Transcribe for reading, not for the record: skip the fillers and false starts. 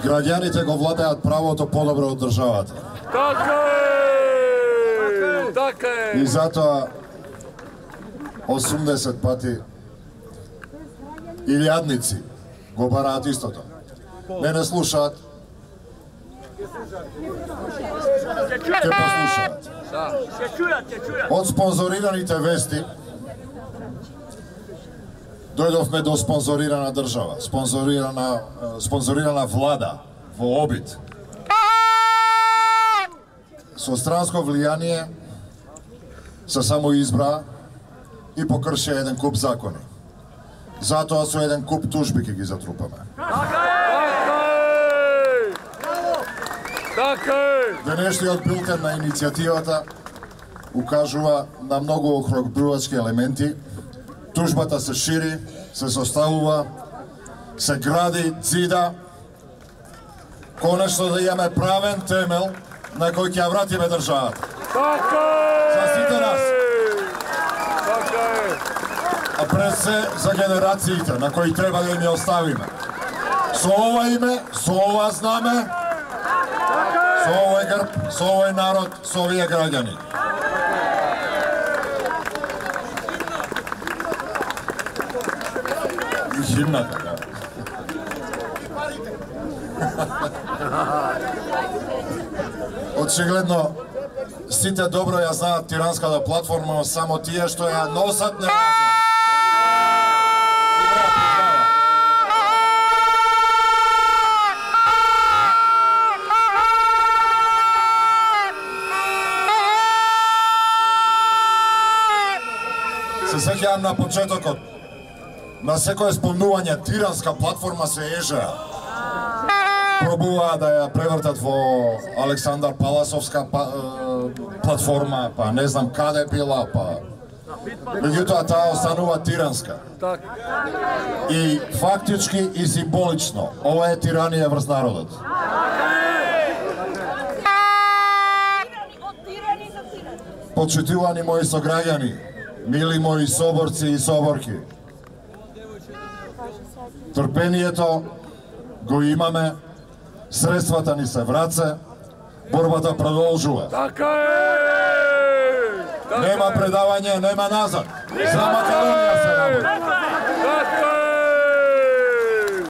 Граѓаните го владеат правото подобро од државата. Така е! Така е! И затоа 80 пати илјадници го бараат истото. Не слушаат. Ке послушаат. Од спонзорираните вести дојдовме до спонзорирана држава, спонзорирана влада во обид. Со странско влијание се само избра и покрше еден куп закони. Затоа со еден куп тужби ќе ги затрупаме. Денешниот билтен на иницијативата укажува на многу охрабрувачки елементи. Тужбата се шири, се составува, се гради, цида. Конечно да имаме правен темел на кој ќе ја вратиме државата. За сите нас. А пред се за генерациите на кои треба да им ја оставиме. Со ова име, со ова знаме, со овој грб, со овој народ, со овие граѓани. И химната, да. Очигледно, сите добро ја знаат тиранската платформа, само тие што ја носат не ја знаат. Се сеќавам на почетокот, на секое спомнување тиранска платформа се ежеа. Пробуваа да ја превртат во Александар Паласовска платформа, па не знам каде била, па... Меѓутоа таа останува тиранска. И фактички и символично, ова е тиранија врз народот. Почитувани мои сограѓани, мили мои соборци и соборки, трпението го имаме, средствата ни се враце, борбата продолжува. Така е! Нема предавање, нема назад. За Македонија се работи.